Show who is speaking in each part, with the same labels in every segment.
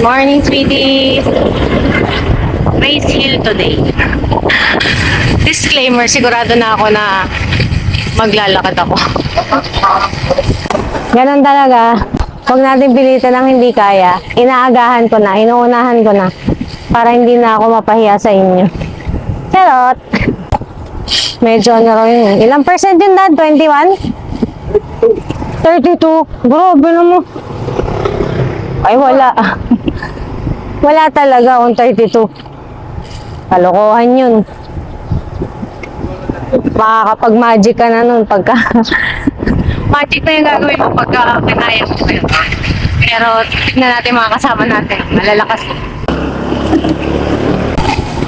Speaker 1: Morning, sweeties! Race Hill today. Disclaimer, sigurado na ako na maglalakad ako. Ganun talaga. Huwag natin pilitan ng hindi kaya. Inaagahan ko na, inuunahan ko na. Para hindi na ako mapahiya sa inyo. Charot! Medyo ano raw yun. Ilang percent yun, Dad? 21? 32? Grabe naman. Ay, wala. Wala talaga kung 32. Kalokohan yun. Makakapag-magic ka na nun pagka... magic na yung gagawin mo pagka kinaya mo kayo. Pero tignan natin mga kasama natin. Malalakas.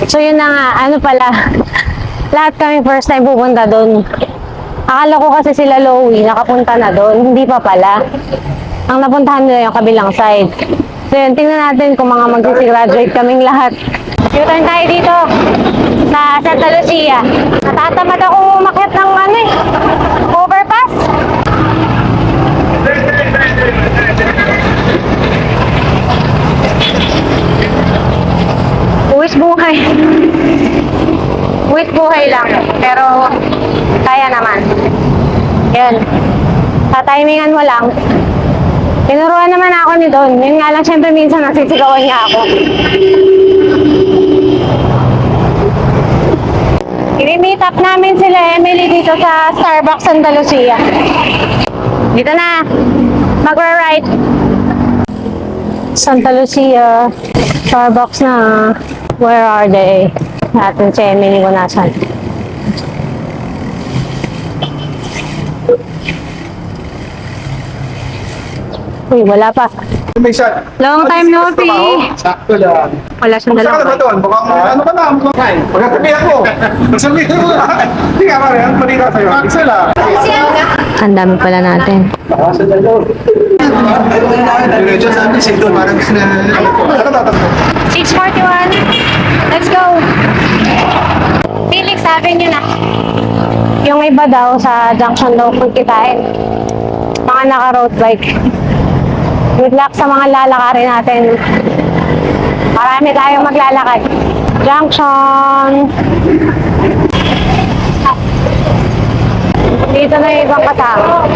Speaker 1: So yun na nga, ano pala. Lahat kami first time pupunta doon. Akala ko kasi sila Lowy, nakapunta na doon. Hindi pa pala. Ang napuntahan nila yung kabilang side. So yun, tingnan natin kung mga magsisi-graduate kaming lahat. U-turn tayo dito sa Santa Lucia. Natatamad ako umakyat ng overpass. Uwis buhay. Uwis buhay lang. Pero kaya naman. Yan. Tatimingan mo lang. Tinuruan naman ako ni Don. Yun nga lang, syempre minsan nasisigawan niya ako. I-meet up namin sila Emily dito sa Starbucks Santa Lucia. Dito na. Magra-right. Santa Lucia. Starbucks na. Where are they? Natin si Emily kung nasan. Uy, wala pa.
Speaker 2: May shot.
Speaker 1: Long time no see.
Speaker 2: Sakto lang.
Speaker 1: Wala siyang
Speaker 2: Saan ka
Speaker 1: dalawa.
Speaker 2: ba doon? Baka ano ka na? Pagkatabi ako. Sabihin mo na. Hindi nga pare, ang malita sa'yo. Isa lang.
Speaker 1: Ang dami pala natin.
Speaker 2: Baka sa dalaw. Diretso sa amin, sinto. Parang sila... Ano tatanong?
Speaker 1: 6:41. Let's go. Felix, sabi niyo na. Yung iba daw sa junction daw pagkitain. Mga naka-road bike. Good luck sa mga lalakarin natin. Marami tayong maglalakad. Junction. Dito na yung ibang kasama.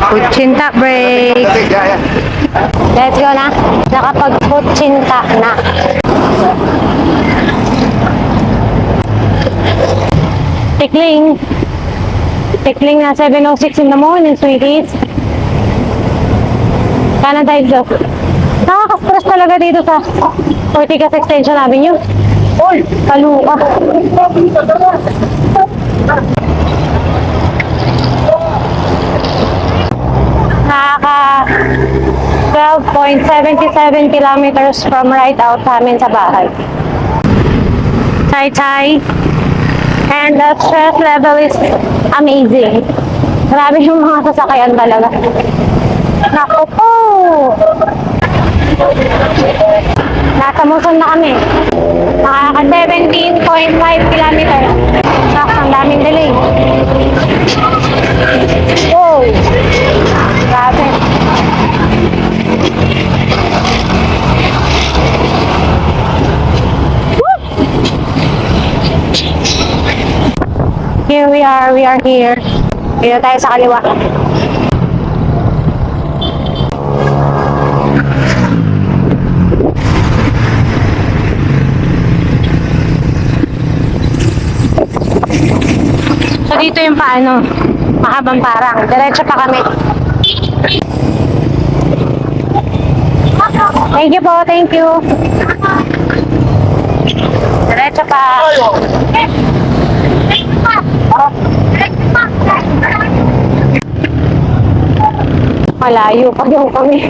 Speaker 1: Kutsinta break. Let's go na. Nakapag-kutsinta na. Tikling. Tikling na 7:06 in the morning, sweeties. Kanan tayo dito. Nakaka-stress talaga dito sa Ortigas Extension Avenue. Uy! Kaluka. Nakaka 12.77 kilometers from right out sa amin sa bahay. Chai-chai. And the stress level is amazing. Grabe yung mga sasakyan talaga. Naku po! Nasa Muson na kami. Nakaka 17.5 kilometers. Nakaka ang daming delay. Wow! Grabe. Here we are here. Dito tayo sa kaliwa. So dito yung paano, mahabang parang. Diretso pa kami. Thank you po, thank you. Diretso pa. Malayo pa yung kami.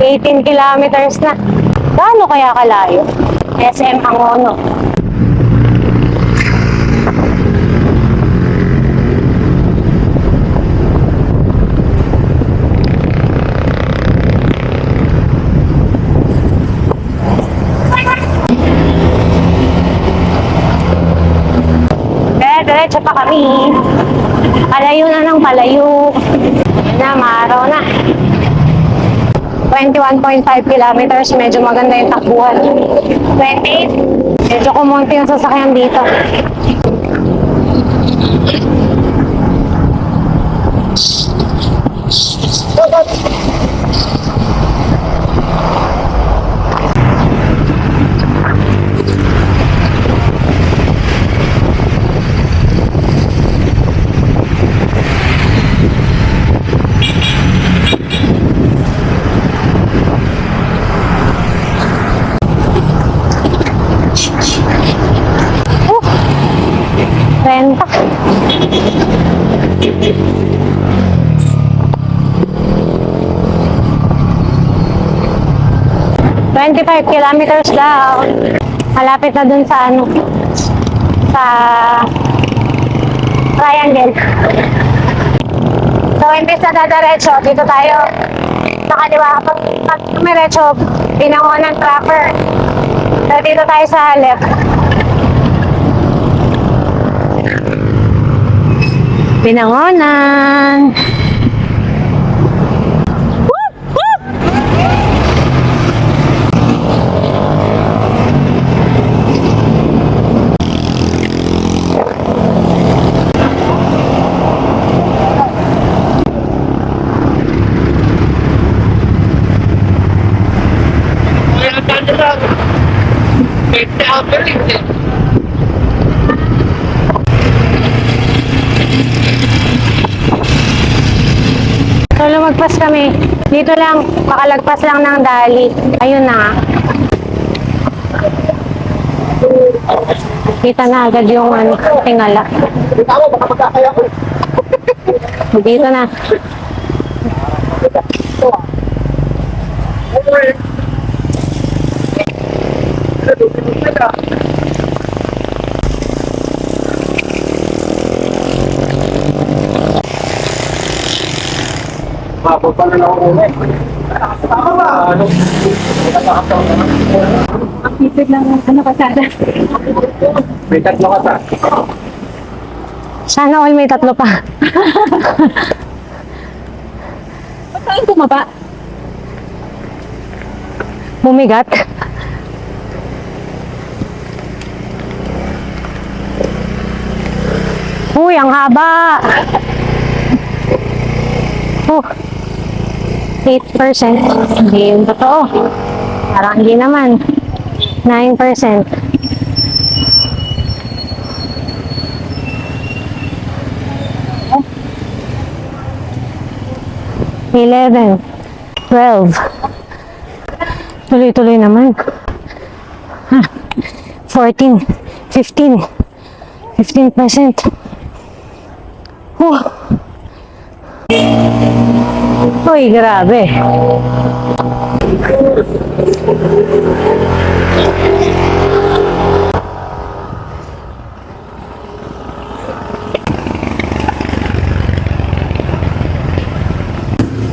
Speaker 1: 18 kilometers na. Gaano kaya kalayo? SM Angono. Diretso pa kami. Palayo na ng palayo. Na, maaraw na. 21.5 kilometers. Medyo maganda yung takbuhan. 28. Medyo kumunti yung sasakyan dito. Renta. 25 kilometers daw. Malapit na dun sa ano, sa triangle. So, imbis na dadaretso, dito tayo sa kaliwa. Pag tumiretso, pinangon ng trapper. So, dito tayo sa left. Pinangonan. So, lumagpas kami. Dito lang, makalagpas lang ng dali. Ayun na nga. Kita na agad yung ano, tingala. Dito na.
Speaker 2: Mabot pa na lang ako muna eh. Tama ba? Ano?
Speaker 3: Ang isip lang ano pasada.
Speaker 2: May tatlo ka ta.
Speaker 1: Sana all may tatlo pa.
Speaker 3: Ba't saan bumaba?
Speaker 1: Bumigat. Uy, ang haba. Oh, 8%. Hindi yung totoo. Parang hindi naman. 9%. Oh. 11. 12. Tuloy-tuloy naman. 14. 15. 15%. Oh. Uy, grabe.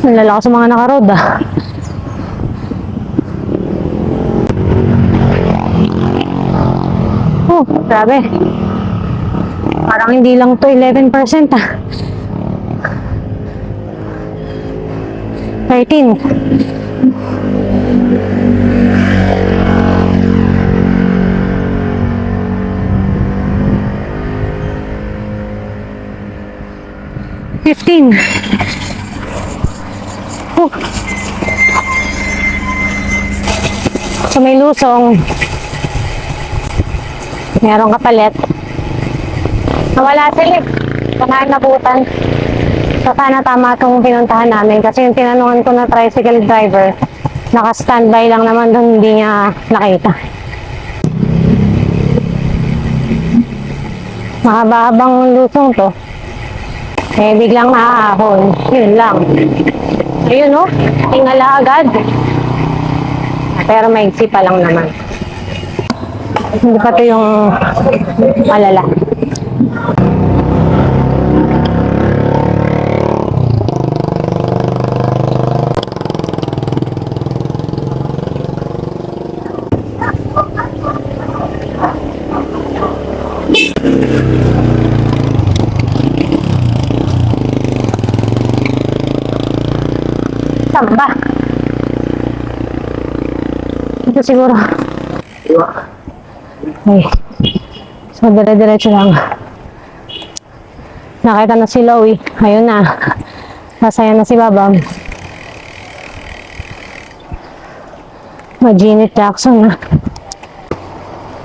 Speaker 1: Ang lalakas sa mga nakaroad ah. Oh, grabe. Parang hindi lang to 11% ah. 13. Fifteen. So may lusong. Merong kapalit. Nawala sila. Panahan nabutan. So sana tama itong pinuntahan namin kasi yung tinanungan ko na tricycle driver, naka-standby lang naman doon, hindi niya nakita. Mahaba-habang lusong to. Eh, biglang naahon. Yun lang. Ayun o, tingala agad. Pero maigsi pa lang naman. Hindi pa to yung malala. siguro. Okay. So, dire-diretso lang. Nakita na si Loie. Ayun na. Masaya na si Babam. Janet Jackson na.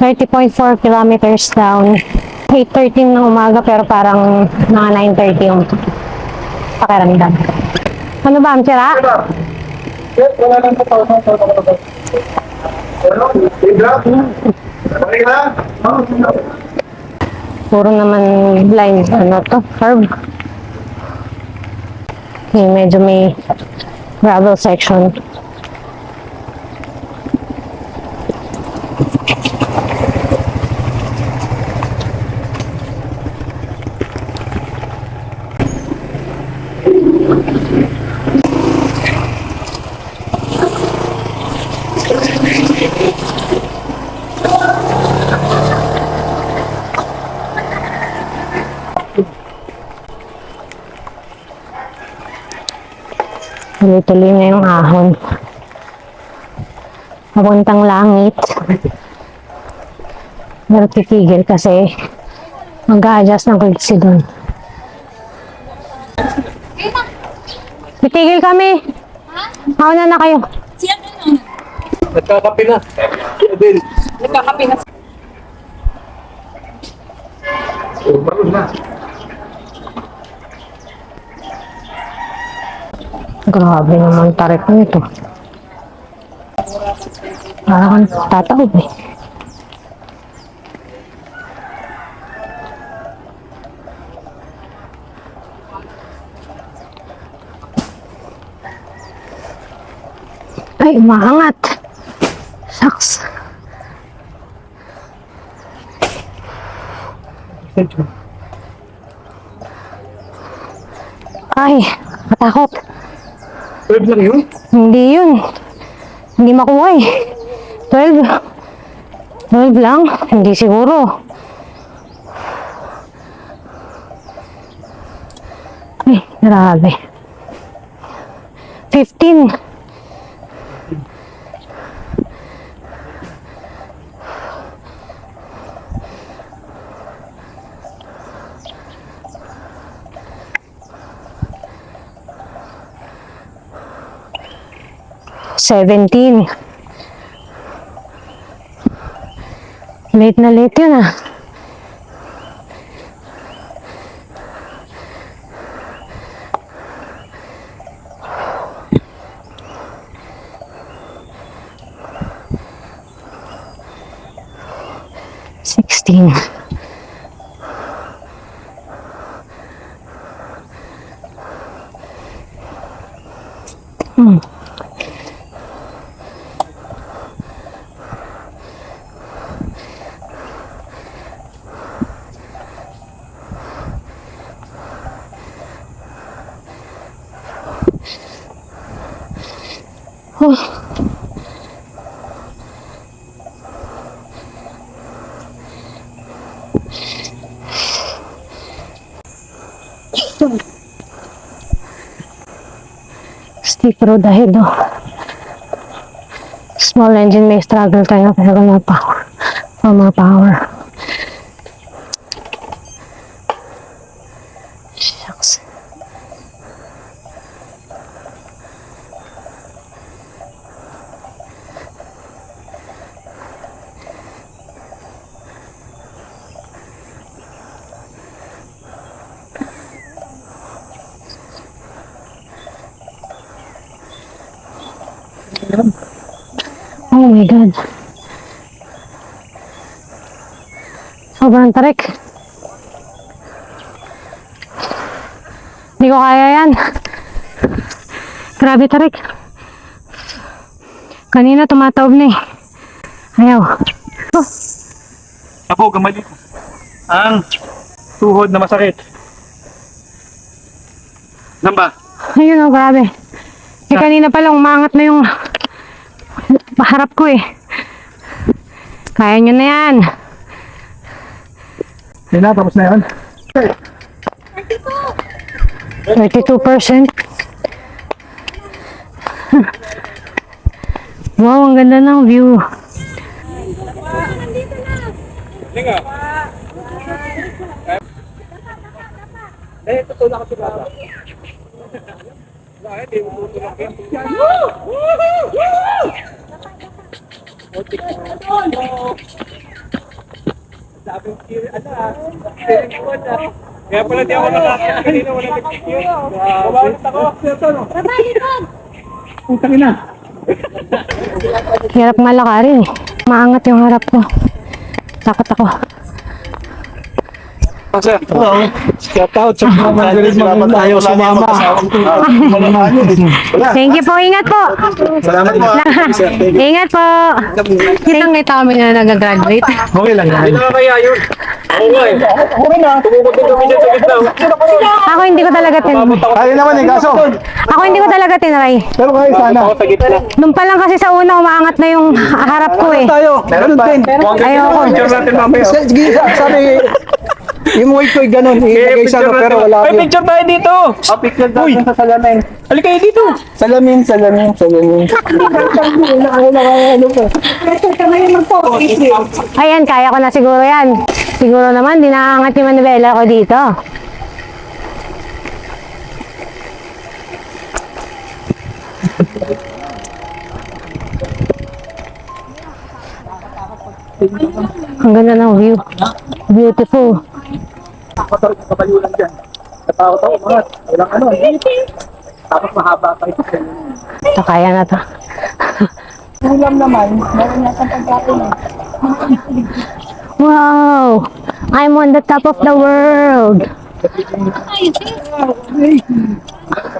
Speaker 1: 30.4 kilometers down. 8:13 ng umaga pero parang mga 9:30 yung pakiramdam. Ano ba, ang tira?
Speaker 2: Wala lang po. Okay na?
Speaker 1: Puro naman blind, ano to, curb. Okay, medyo may gravel section. Tuloy-tuloy na yung ahon. Papuntang langit. Pero titigil kasi mag-a-adjust ng kursi doon. Titigil kami. Mauna na kayo.
Speaker 2: Nagkakape na. Adel.
Speaker 3: Nagkakape na.
Speaker 2: Maroon na.
Speaker 1: Grabe naman tarik nito. Parang tataob eh. Ay, umaangat. Shucks. Ay, matakot.
Speaker 2: 12 lang yun?
Speaker 1: Hindi yun. Hindi makuha eh. 12. 12 lang? Hindi siguro. Ay, grabe. 15. Seventeen. Late na late yun ah. Sixteen. Oh. Steep road ahead, oh. Small engine may struggle tayo pero mga power. Mga power. Shucks. Oh my God. Sobrang tarik. Hindi ko kaya yan. Grabe tarik. Kanina tumataob na eh. Ayaw. Oh,
Speaker 2: Ako, gamali ko. Ang tuhod na masakit. Namba?
Speaker 1: ayun oh, grabe. Eh kanina pa lang umangat na yung harap ko eh. Kaya nyo na yan.
Speaker 2: Yan na, tapos na yan.
Speaker 1: 32%. Wow, ang ganda ng view.
Speaker 2: Kaya pala di ako nakakita kanina, wala nag-picture. Babalit ako. Putang ina.
Speaker 1: Hirap malakarin eh. Maangat yung harap ko. Takot ako.
Speaker 2: Shout out sa mga magaling tayo sumama.
Speaker 1: Thank you po. Ingat po.
Speaker 2: Salamat po.
Speaker 1: Ingat po. Kitang kita kami na nag-graduate.
Speaker 2: Okay lang yan. Hindi na kaya yun. Okay na. Tumukot din kami dyan sa gitna.
Speaker 1: Ako hindi ko talaga
Speaker 2: Kaya naman eh, kaso.
Speaker 1: Ako hindi ko talaga tinry.
Speaker 2: Pero kaya sana. Sa gitna.
Speaker 1: Nung pa lang kasi sa una, umaangat na yung harap ko eh.
Speaker 2: Tayo. Meron din.
Speaker 1: Ayoko.
Speaker 2: Picture natin mamaya.
Speaker 4: Sige, sabi, yung weight ko ganun, ilagay sa ano, pero wala
Speaker 2: May
Speaker 4: yun.
Speaker 2: picture tayo dito. Picture natin sa salamin. Halika kayo dito.
Speaker 4: Salamin.
Speaker 1: Ayan, kaya ko na siguro yan. Siguro naman, di nakaangat yung manibela ko dito. Ang ganda ng view. Beautiful.
Speaker 4: Kapaliw lang dyan. Katakot ako, mga. Walang ano. Tapos mahaba pa ito.
Speaker 1: Ito, kaya na to.
Speaker 4: Ulam naman, meron yata pagkain eh.
Speaker 1: Wow! I'm on the top of the world!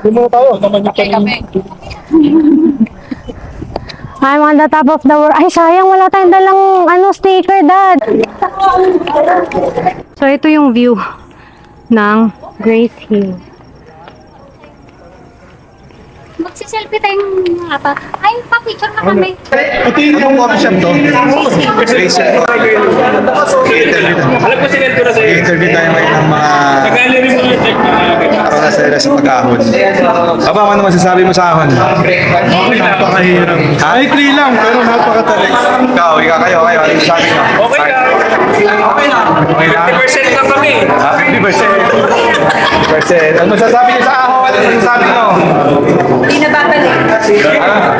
Speaker 4: Hindi mo tayo. Naman yung
Speaker 1: I'm on the top of the world. Ay, sayang, wala tayong dalang sticker, Dad. So, ito yung view ng Great Hill.
Speaker 3: Magsiselfie tayong mga pa. Ay, pa-picture na kami.
Speaker 2: Ito yung coffee shop to. Space. Alam ko sinento na sa'yo.
Speaker 5: Interview tayo ngayon ng mga
Speaker 2: Sa gallery mo na check.
Speaker 5: para sa sa pag-ahon. Aba, ano masasabi mo sa ahon?
Speaker 2: Okay, napakahirap. Ay, 3 lang, pero napakatarik.
Speaker 5: Ikaw, kayo. Ano masasabi mo?
Speaker 2: Okay lang. Okay lang.
Speaker 5: Okay lang?
Speaker 2: 50% lang kami.
Speaker 5: 50%. Ano masasabi niyo sa ahon? Ano masasabi niyo?
Speaker 3: Hindi na babalik.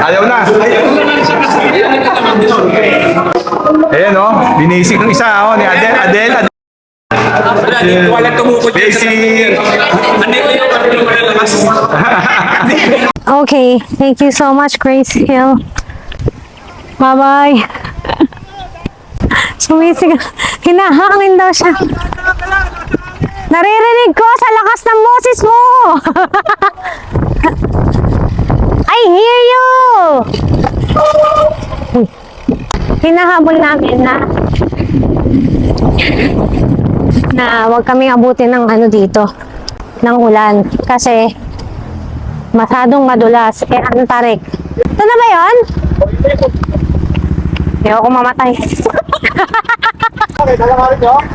Speaker 5: Ayaw na. Ayan o, binisig ng isa ako ni Adel.
Speaker 2: Walang tumukot dyan sa
Speaker 5: Basic.
Speaker 2: Ano yung malalakas?
Speaker 1: Okay, thank you so much, Grace Hill. Bye-bye. Sumisig. Hinahangin daw siya. Naririnig ko sa lakas ng boses mo. I hear you. Hinahabol namin na wag kaming abutin ng dito, ng ulan. Kasi masyadong madulas. Ang tarik. Ito na ba yun? Ayoko mamatay.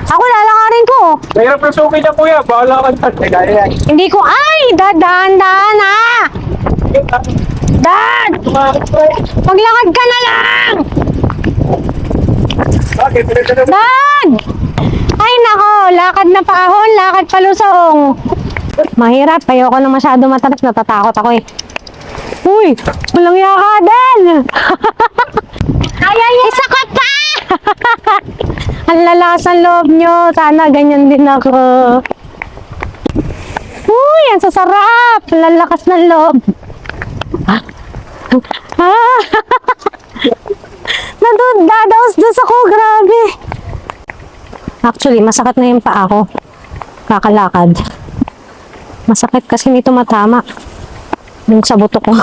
Speaker 1: Ako lalakarin ko.
Speaker 2: Mahirap na suki niya, kuya. Bahala ka dyan.
Speaker 1: Hindi ko, dadaan-daan ha! Dad! Maglakad ka na lang! Dad! Ay nako, lakad na paahon, lakad palusong. Mahirap, ayoko na masyado matalas, natatakot ako eh. Uy, walang yaka, Dan! Isa ka pa! Ang lalakas ng loob nyo, sana ganyan din ako. Uy, ang sasarap! Lalakas ng loob. Nadadaos-dos ako, grabe. Actually, masakit na yung paa ko. Kakalakad. Masakit kasi may tumatama. Yung sa buto ko.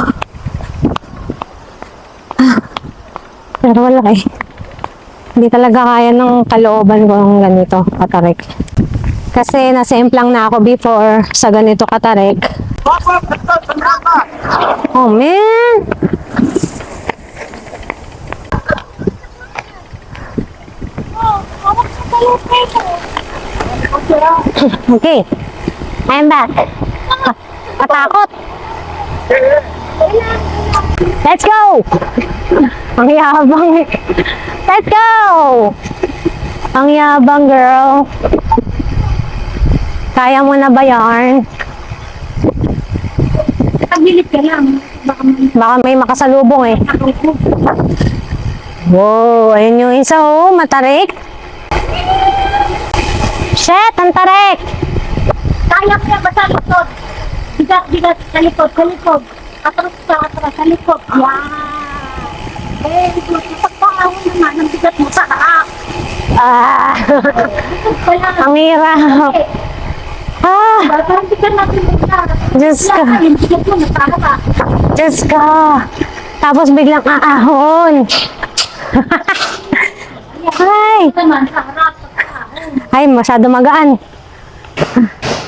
Speaker 1: Pero wala eh. Hindi talaga kaya ng kalooban ko ng ganito, katarik. Kasi nasimplang na ako before sa ganito katarik. Oh man! Okay. I'm back. Katakot. Let's go! Ang yabang eh. Let's go! Ang yabang, girl. Kaya mo na ba yarn?
Speaker 3: Pagbilip ka lang.
Speaker 1: Baka may makasalubong eh. Wow, ayun yung isa oh, matarik. Shit, ang tarik!
Speaker 3: Kaya mo yan ba sa likod? Bigat, sa likod, sa likod. Atras, sa likod. Yan. Very good. Pagkakaroon naman, ang bigat mo sa harap.
Speaker 1: Ah,
Speaker 3: Kaya,
Speaker 1: ang hirap. Ah,
Speaker 3: parang bigat natin mo sa harap.
Speaker 1: Diyos ka.
Speaker 3: Yung bigat mo sa harap.
Speaker 1: Diyos ka. Tapos biglang aahon. Ay,
Speaker 3: Naman, sa harap.
Speaker 1: ay, masyado magaan.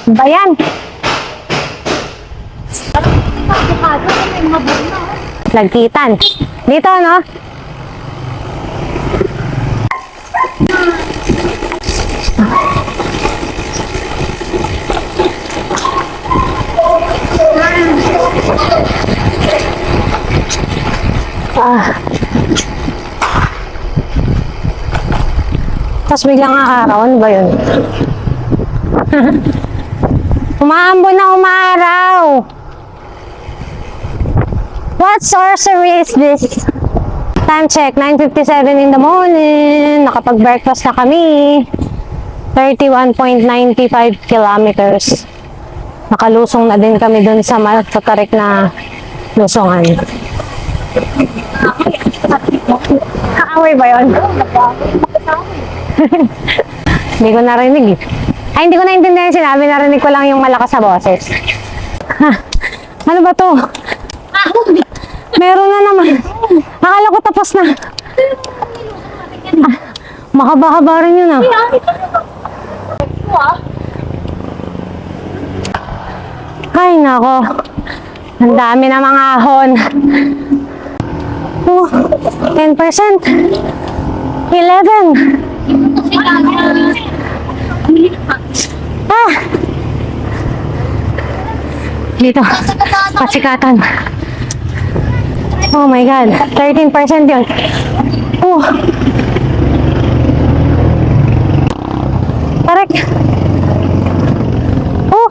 Speaker 1: Bayan. Lagkitan. Dito, no? Ah. Tapos biglang aaraw. Ano ba yun? Umaambon na umaraw. What sorcery is this? Time check, 9:57 in the morning. Nakapag-breakfast na kami. 31.95 kilometers. Nakalusong na din kami dun sa matarik na lusungan. Kaaway ba yun? Hindi ko narinig eh. Ay, hindi ko naintindihan yung sinabi. Narinig ko lang yung malakas sa boses. Ha? Ano ba to? Meron na naman. Akala ko tapos na. Ah, mahaba-haba rin yun ah. Ay, nako. Ang dami na mga ahon. Oh, 10%. 11. Ah! Dito. Pasikatan. Oh my God. 13% yun. Oh. Tarik. Oh.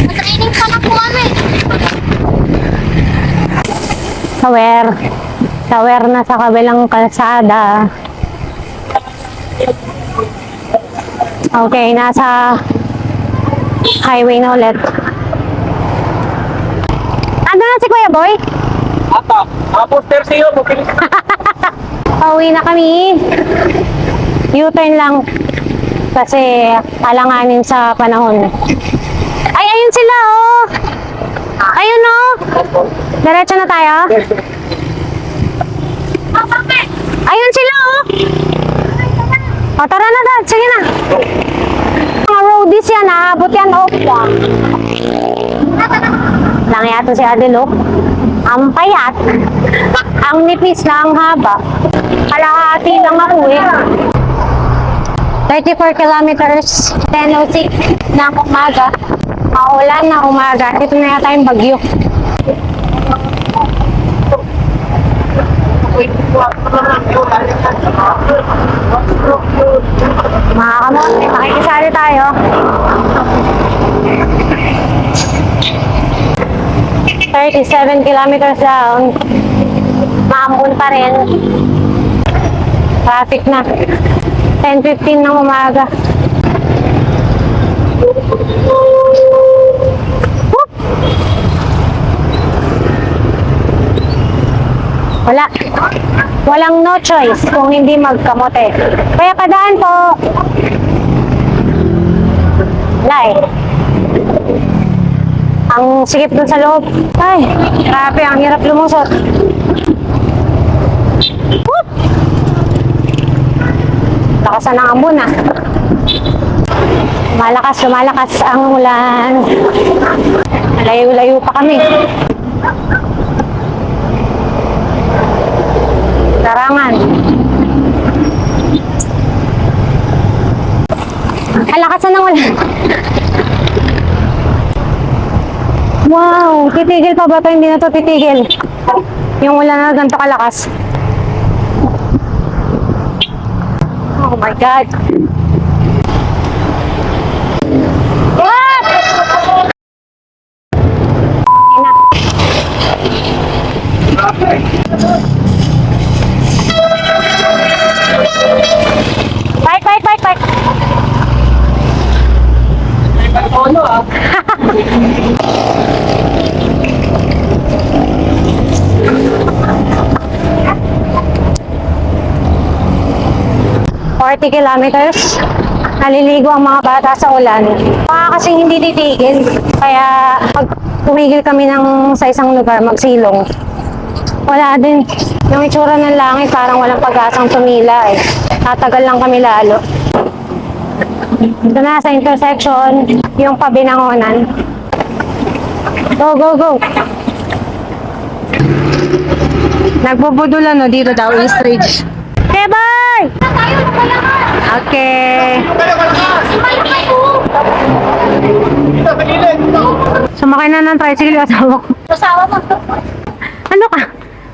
Speaker 3: Matraining pa lang po kami.
Speaker 1: Sawer. Sawer na sa kabilang kalsada. Okay, nasa highway na ulit. Ando na si Kuya Boy?
Speaker 4: Ato, mga poster sa'yo, bukilis ka.
Speaker 1: Pauwi na kami. U-turn lang. Kasi alanganin sa panahon. Ay, ayun sila oh. Ayun oh. Diretso na tayo. Ayun sila oh. O, tara na dad. Sige na. Mga roadies yan, aabot yan oh. Lang yato si Adel oh. Ang payat. Ang nipis na ang haba. Kalahati lang ako eh. 34 kilometers, 10:06 ng umaga. Maulan na umaga. Dito na yata yung bagyo. Mga kamote, makikisali tayo. 37 kilometers down. Maambon pa rin. Traffic na. 10:15 ng umaga. Whoop! Wala. Walang no choice kung hindi magkamote. Kaya padaan po. Wala eh. Ang sikip dun sa loob. Ay, grabe, ang hirap lumusot. Whoop! Lakasan ng ambon ah. Lumalakas ang ulan. Layo-layo pa kami. Larangan. Lakasan ng ulan. Wow, titigil pa ba ito? Hindi na to titigil. Yung ulan na ganito kalakas. Oh my God. What? Bike, bike, bike, bike. Kilometers. Naliligo ang mga bata sa ulan. Baka kasing hindi titigil. Kaya pag tumigil kami sa isang lugar, magsilong. Wala din. Yung itsura ng langit parang walang pag-asang tumila eh. Tatagal lang kami lalo. Ito na sa intersection, yung pabinangonan. Go, go, go! Nagbubudulan no dito daw, East Ridge. Okay, bye!
Speaker 3: Tayo na pala nga.
Speaker 1: Okay.
Speaker 2: Dito, sa gilid.
Speaker 1: Sumakay na ng tricycle yung asawa ko.
Speaker 3: Sasawa mo.
Speaker 1: Ano ka?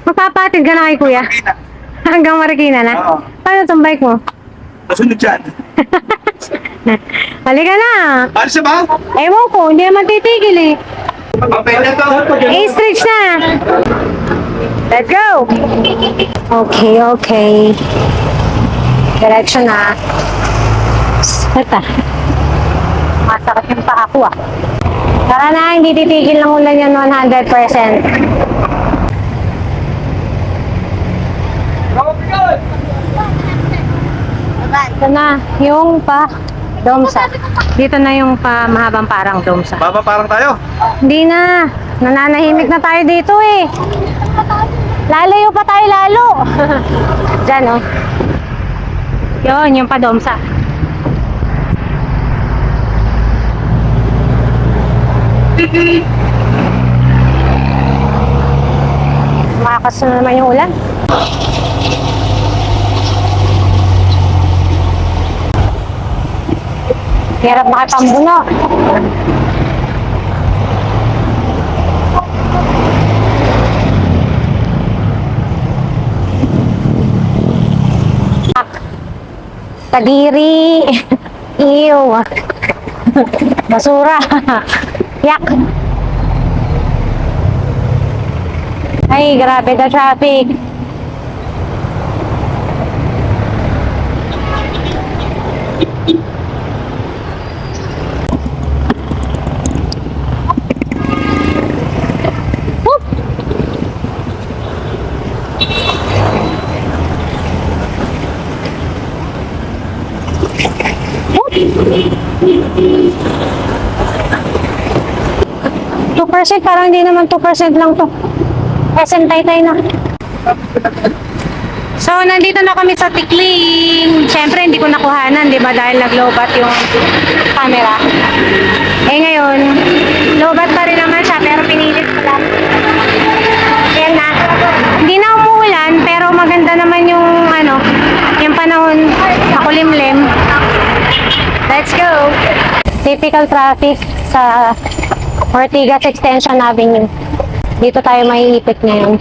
Speaker 1: Magpapatid ka na kay kuya? Hanggang Marikina na?
Speaker 2: Oo.
Speaker 1: Paano itong bike mo?
Speaker 2: Nasunod dyan.
Speaker 1: Halika na!
Speaker 2: Alis na ba?
Speaker 1: Ewan ko, hindi naman titigil eh.
Speaker 2: Okay na to.
Speaker 1: East Ridge na! Let's go! Okay, okay. Diretso na. Ito. Masakit yung paa ko ah. Tara na, hindi titigil ng ulan yan 100%. Ito na, yung Domsa. Dito na yung mahabang parang Domsa.
Speaker 2: Baba parang tayo.
Speaker 1: Hindi na. Nananahimik na tayo dito eh. Lalayo pa tayo lalo. Diyan oh. Yun, yung Domsa. Makakas na naman yung ulan. Hirap makipambuno. Kadiri. Ew. Basura. Yak. Ay, grabe the traffic. %, parang hindi naman 2% lang to. SM Taytay na. So, nandito na kami sa Tikling. Siyempre, hindi ko nakuhanan, di ba? Dahil nag-lowbat yung camera. Eh ngayon, lowbat pa rin naman siya, pero pinilit ko lang. Ayan na. Hindi na umuulan, pero maganda naman yung, yung panahon. Makulimlim. Let's go! Typical traffic sa Ortigas Extension Avenue. Dito tayo maiipit ngayon.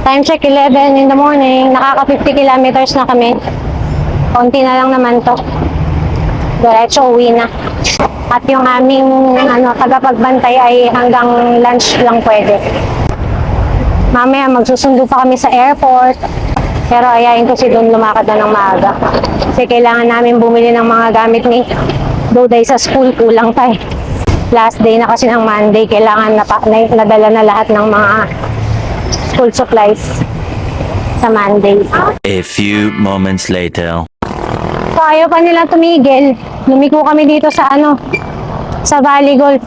Speaker 1: Time check 11 in the morning. Nakaka 50 kilometers na kami. Konti na lang naman to. Diretso uwi na. At yung aming tagapagbantay ay hanggang lunch lang pwede. Mamaya magsusundo pa kami sa airport. Pero ayayin ko si Don lumakad na ng maaga. Kasi kailangan namin bumili ng mga gamit ni Doday sa school. Kulang pa eh. Last day na kasi ng Monday. Kailangan nadala na lahat ng mga school supplies sa Monday.
Speaker 6: A few moments later.
Speaker 1: So ayaw pa nila tumigil. Lumiko kami dito sa sa Valley Golf.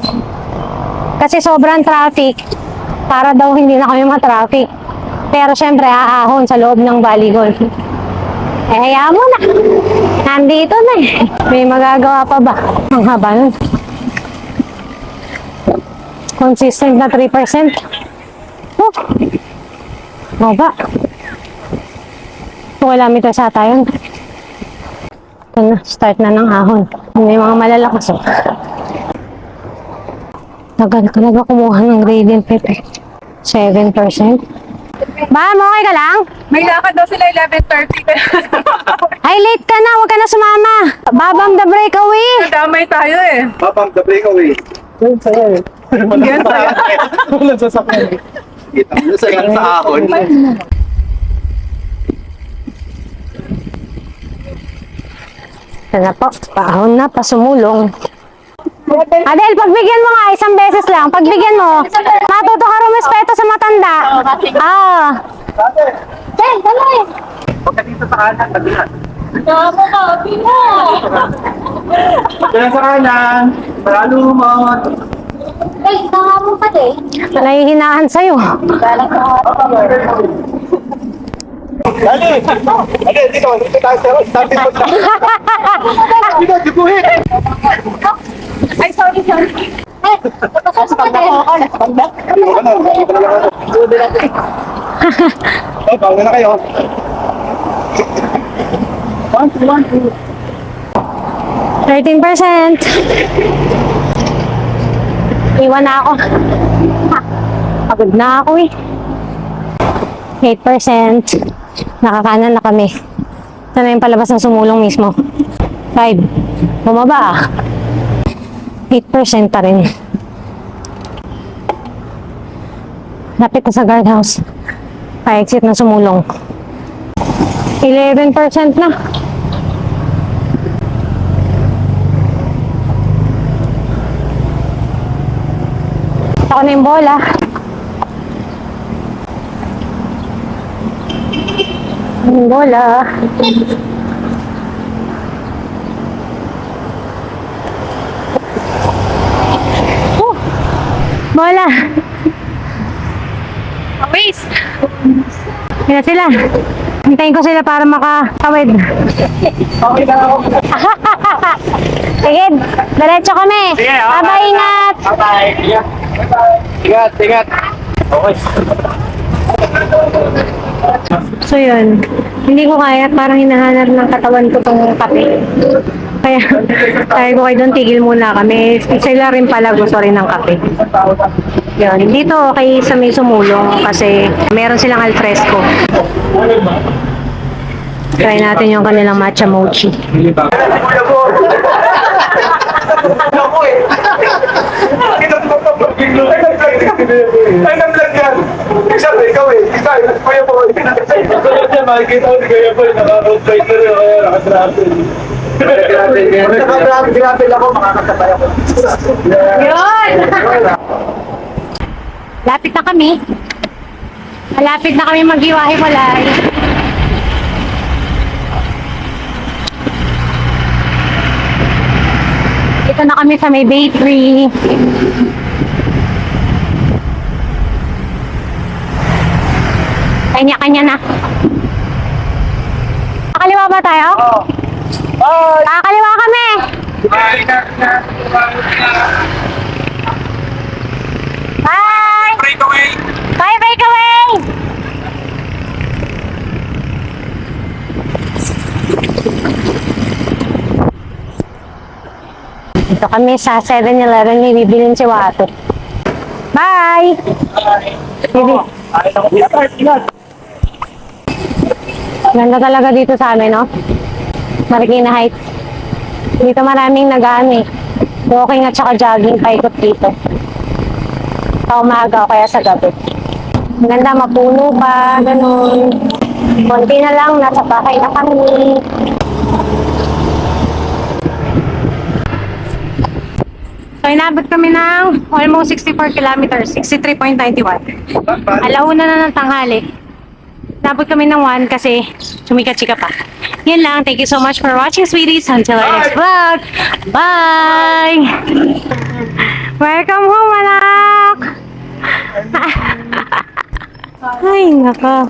Speaker 1: Kasi sobrang traffic. Para daw hindi na kami ma-traffic. Pero syempre, aahon sa loob ng Valley Golf. Eh, hayaan mo na. Nandito na eh. May magagawa pa ba? Ang haba nun. Consistent na 3%. Oh. Baba. 2 kilometers ata yun. Ito na, start na ng ahon. May mga malalakas oh. Tagal talaga kumuha ng gradient pepper. 7%. Ba, okay ka lang?
Speaker 7: May lakad daw sila 11:30.
Speaker 1: Ay, late ka na. Huwag ka na sumama. Babam the breakaway.
Speaker 7: Damay tayo eh.
Speaker 2: Babang the breakaway.
Speaker 4: Yun sa'yo eh.
Speaker 7: Yan tayo.
Speaker 4: Walang sasakyan eh.
Speaker 2: Kita mo sa ahon.
Speaker 1: Ito na po. Paahon na, pasumulong. Adel, pagbigyan mo nga, isang beses lang. Pagbigyan mo, matuto ka rumispeto sa matanda. Ah.
Speaker 3: Hey, dali!
Speaker 4: Pagdating sa kanan, tabihan.
Speaker 3: Damo ka, Pino!
Speaker 4: Diyan sa kanan, paralumot.
Speaker 3: Hey, tanga mo pa din.
Speaker 1: Nahihinaan sa'yo.
Speaker 3: Galang ka.
Speaker 2: Dali! Dali, dito tayo sa starting point. Dito, dibuhin!
Speaker 7: Ay, sorry.
Speaker 3: Hey, tapos pa din.
Speaker 2: Oh, bago na kayo.
Speaker 1: 13%. Iwan na ako. Pagod na ako eh. 8%. Nakakanan na kami. Ito na yung palabas ng sumulong mismo. 5. Bumaba ah. 8% pa rin. Lapit na sa guardhouse. Pa-exit na sumulong. 11% na. Ako na yung bola. Yung bola. Bola.
Speaker 7: Awis!
Speaker 1: Yan sila. Hintayin ko sila para makatawid.
Speaker 4: Okay na ako.
Speaker 1: Sige, diretso kami.
Speaker 4: Sige, okay.
Speaker 1: Bye-bye, ingat.
Speaker 4: Bye-bye. Ingat, ingat. Okay.
Speaker 1: So yun, hindi ko kaya, parang hinahanap ng katawan ko tong kape. Kaya, sabi ko kayo doon, tigil muna kami. Sila rin pala gusto rin ng kape. Yun, dito okay sa may sumulong kasi meron silang al fresco. Try natin yung kanilang matcha mochi.
Speaker 2: Ay, nag-vlog yan. Isa, ikaw eh. Isa, kuya po. Makikita ko si kuya po. Naka-roadside na rin. Naka-travel.
Speaker 4: Naka-travel ako, makakasabay ako.
Speaker 1: Yun! Lapit na kami. Malapit na kami maghiwa-hiwalay. Dito na kami sa may bakery. Kanya-kanya na. Kakaliwa ba tayo?
Speaker 2: Oh. Bye!
Speaker 1: Kakaliwa kami!
Speaker 2: Bye!
Speaker 1: Bye!
Speaker 2: Breakaway!
Speaker 1: Bye, breakaway! Dito kami sa 7-Eleven, may bibilin si Wato. Bye! Bibi. Ganda talaga dito sa amin, no? Marikina Heights. Dito maraming nag-ano eh. Walking at saka jogging, paikot dito. Sa umaga o kaya sa gabi. Ang ganda, mapuno pa, ganun. Konti na lang, nasa bahay na kami. So, inabot kami ng almost 64 kilometers, 63.91. Alauna na ng tanghali. Inabot kami ng 1 kasi chumika-chika pa. Yan lang. Thank you so much for watching, sweeties. Until our next vlog. Bye! Welcome home, anak! Ay, naka.